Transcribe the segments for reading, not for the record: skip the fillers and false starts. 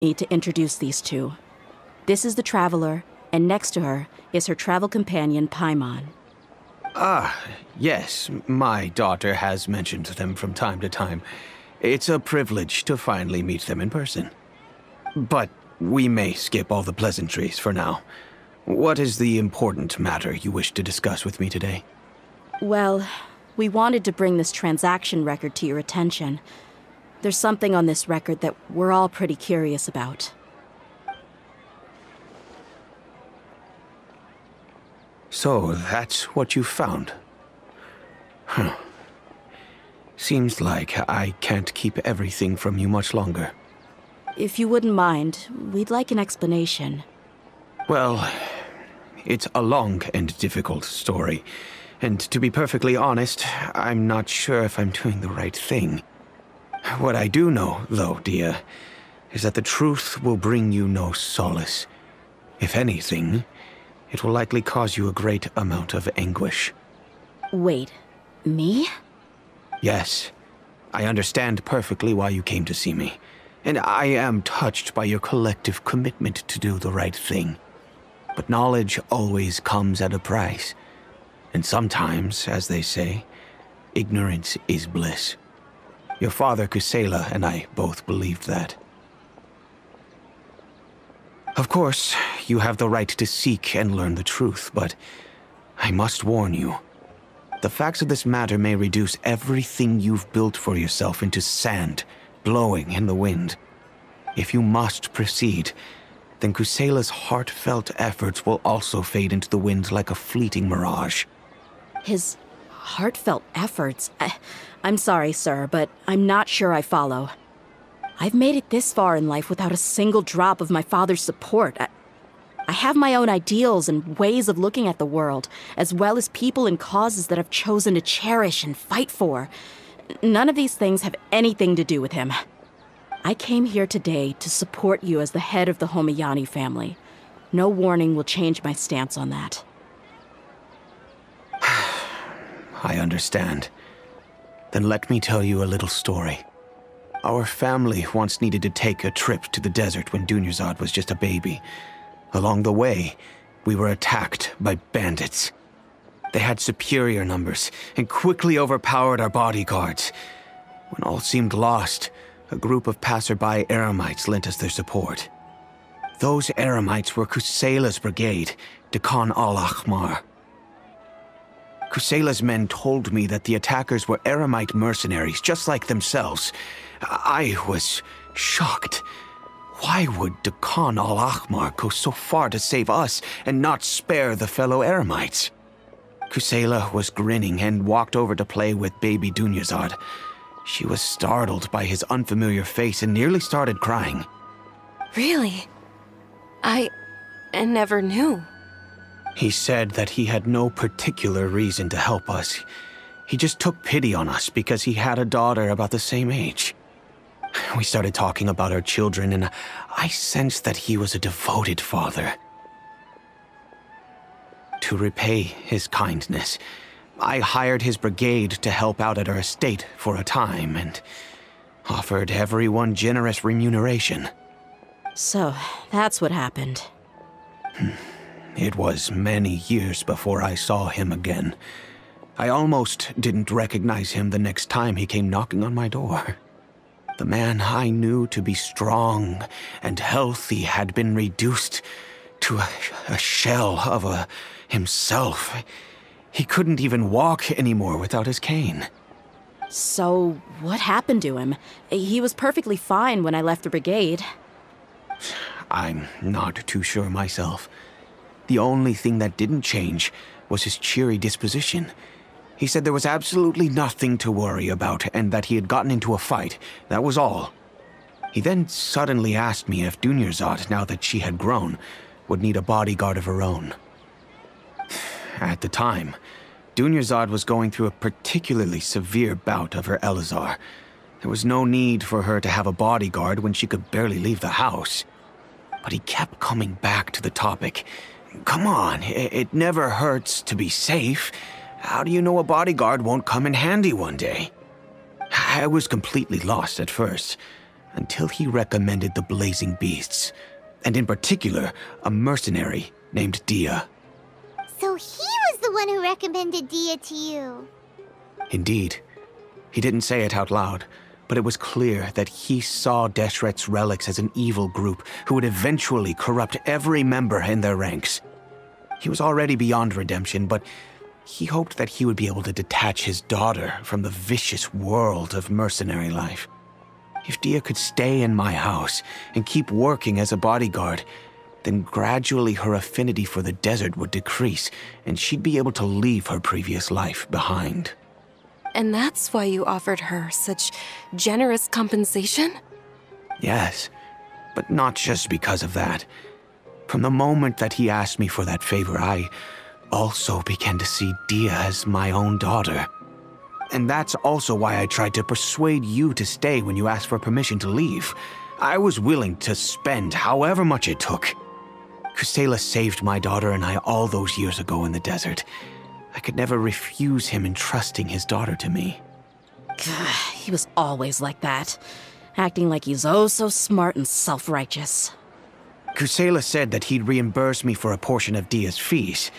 Me to introduce these two. This is the Traveler, and next to her is her travel companion, Paimon. Ah, yes, my daughter has mentioned them from time to time. It's a privilege to finally meet them in person. But we may skip all the pleasantries for now. What is the important matter you wish to discuss with me today? Well, we wanted to bring this transaction record to your attention. There's something on this record that we're all pretty curious about. So, that's what you found? Huh. Seems like I can't keep everything from you much longer. If you wouldn't mind, we'd like an explanation. Well, it's a long and difficult story. And to be perfectly honest, I'm not sure if I'm doing the right thing. What I do know, though, dear, is that the truth will bring you no solace. If anything, it will likely cause you a great amount of anguish. Wait, me? Yes, I understand perfectly why you came to see me, and I am touched by your collective commitment to do the right thing. But knowledge always comes at a price, and sometimes, as they say, ignorance is bliss. Your father, Kusela, and I both believed that. Of course, you have the right to seek and learn the truth, but I must warn you. The facts of this matter may reduce everything you've built for yourself into sand, blowing in the wind. If you must proceed, then Kusela's heartfelt efforts will also fade into the wind like a fleeting mirage. His heartfelt efforts? I'm sorry, sir, but I'm not sure I follow. I've made it this far in life without a single drop of my father's support. I have my own ideals and ways of looking at the world, as well as people and causes that I've chosen to cherish and fight for. None of these things have anything to do with him. I came here today to support you as the head of the Homiyani family. No warning will change my stance on that. I understand. Then let me tell you a little story. Our family once needed to take a trip to the desert when Dunyarzad was just a baby. Along the way, we were attacked by bandits. They had superior numbers and quickly overpowered our bodyguards. When all seemed lost, a group of passerby Eremites lent us their support. Those Eremites were Kusela's brigade, Dekan al-Ahmar. Kusela's men told me that the attackers were Eremite mercenaries, just like themselves. I was shocked. Why would Dekan al-Ahmar go so far to save us and not spare the fellow Eremites? Kusela was grinning and walked over to play with baby Dunyarzad. She was startled by his unfamiliar face and nearly started crying. Really? I never knew. He said that he had no particular reason to help us. He just took pity on us because he had a daughter about the same age. We started talking about our children, and I sensed that he was a devoted father. To repay his kindness, I hired his brigade to help out at our estate for a time, and offered everyone generous remuneration. So, that's what happened. It was many years before I saw him again. I almost didn't recognize him the next time he came knocking on my door. The man I knew to be strong and healthy had been reduced to a shell of himself. He couldn't even walk anymore without his cane. So, what happened to him? He was perfectly fine when I left the brigade. I'm not too sure myself. The only thing that didn't change was his cheery disposition. He said there was absolutely nothing to worry about and that he had gotten into a fight. That was all. He then suddenly asked me if Dunyarzad, now that she had grown, would need a bodyguard of her own. At the time, Dunyarzad was going through a particularly severe bout of her Elazar. There was no need for her to have a bodyguard when she could barely leave the house. But he kept coming back to the topic. Come on, it never hurts to be safe. How do you know a bodyguard won't come in handy one day? I was completely lost at first. until he recommended the Blazing Beasts, and in particular, a mercenary named Dia. So he was the one who recommended Dia to you. Indeed. He didn't say it out loud, but it was clear that he saw Deshret's relics as an evil group who would eventually corrupt every member in their ranks. He was already beyond redemption, but he hoped that he would be able to detach his daughter from the vicious world of mercenary life. If Dia could stay in my house and keep working as a bodyguard, then gradually her affinity for the desert would decrease, and she'd be able to leave her previous life behind. And that's why you offered her such generous compensation? Yes, but not just because of that. From the moment that he asked me for that favor, I also began to see Dia as my own daughter. And that's also why I tried to persuade you to stay when you asked for permission to leave. I was willing to spend however much it took. Kusela saved my daughter and I all those years ago in the desert. I could never refuse him entrusting his daughter to me. He was always like that, acting like he's oh so smart and self-righteous. Kusela said that he'd reimburse me for a portion of Dia's fees.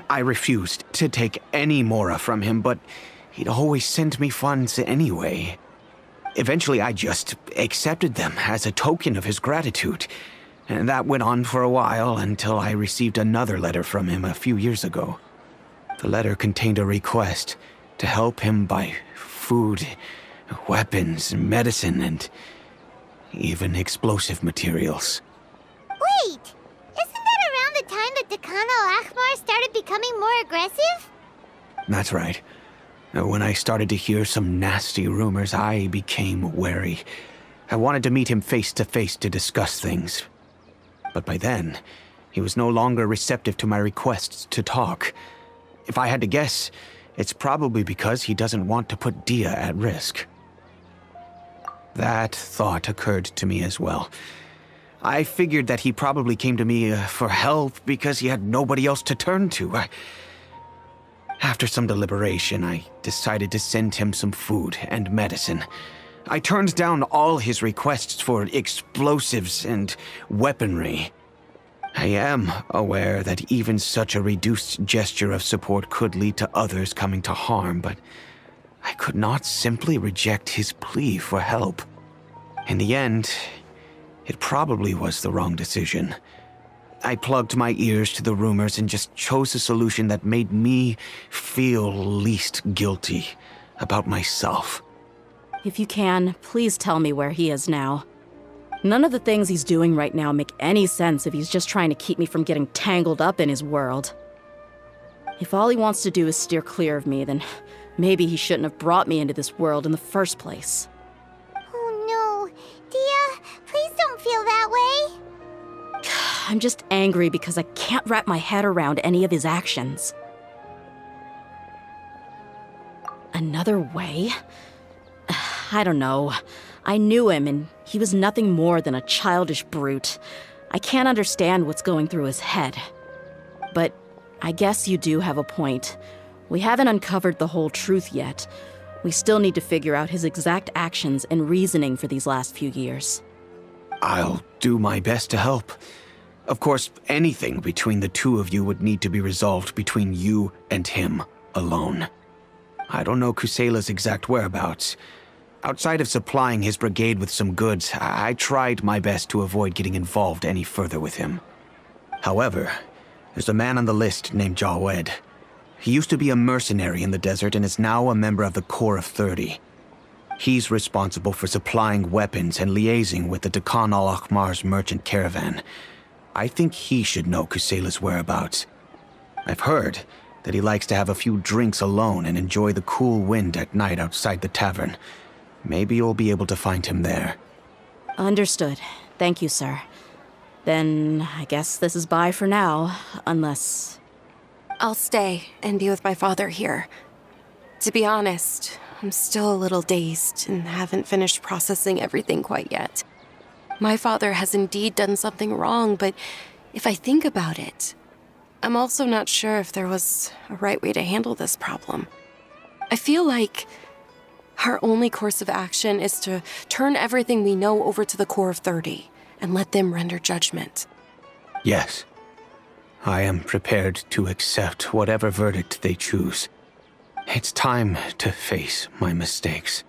I refused to take any mora from him, but he'd always send me funds anyway. Eventually, I just accepted them as a token of his gratitude. And that went on for a while until I received another letter from him a few years ago. The letter contained a request to help him buy food, weapons, medicine, and even explosive materials. Wait! Isn't that around the time that Dakan al-Ahmar started becoming more aggressive? That's right. When I started to hear some nasty rumors, I became wary. I wanted to meet him face to face to discuss things. But by then, he was no longer receptive to my requests to talk. If I had to guess, it's probably because he doesn't want to put Dia at risk. That thought occurred to me as well. I figured that he probably came to me for help because he had nobody else to turn to. After some deliberation, I decided to send him some food and medicine. I turned down all his requests for explosives and weaponry. I am aware that even such a reduced gesture of support could lead to others coming to harm, but I could not simply reject his plea for help. In the end, it probably was the wrong decision. I plugged my ears to the rumors and just chose a solution that made me feel least guilty about myself. If you can, please tell me where he is now. None of the things he's doing right now make any sense if he's just trying to keep me from getting tangled up in his world. If all he wants to do is steer clear of me, then maybe he shouldn't have brought me into this world in the first place. Oh no. Dia, please don't feel that way. I'm just angry because I can't wrap my head around any of his actions. Another way? I don't know. I knew him, and he was nothing more than a childish brute. I can't understand what's going through his head. But I guess you do have a point. We haven't uncovered the whole truth yet. We still need to figure out his exact actions and reasoning for these last few years. I'll do my best to help. Of course, anything between the two of you would need to be resolved between you and him alone. I don't know Kusela's exact whereabouts. Outside of supplying his brigade with some goods, I tried my best to avoid getting involved any further with him. However, there's a man on the list named Jawed. He used to be a mercenary in the desert and is now a member of the Corps of 30. He's responsible for supplying weapons and liaising with the Dakan al-Ahmar's merchant caravan. I think he should know Kusela's whereabouts. I've heard that he likes to have a few drinks alone and enjoy the cool wind at night outside the tavern. Maybe you'll be able to find him there. Understood. Thank you, sir. Then I guess this is bye for now, unless... I'll stay and be with my father here. To be honest, I'm still a little dazed and haven't finished processing everything quite yet. My father has indeed done something wrong, but if I think about it, I'm also not sure if there was a right way to handle this problem. I feel like Our only course of action is to turn everything we know over to the Core of 30 and let them render judgment. Yes. I am prepared to accept whatever verdict they choose. It's time to face my mistakes.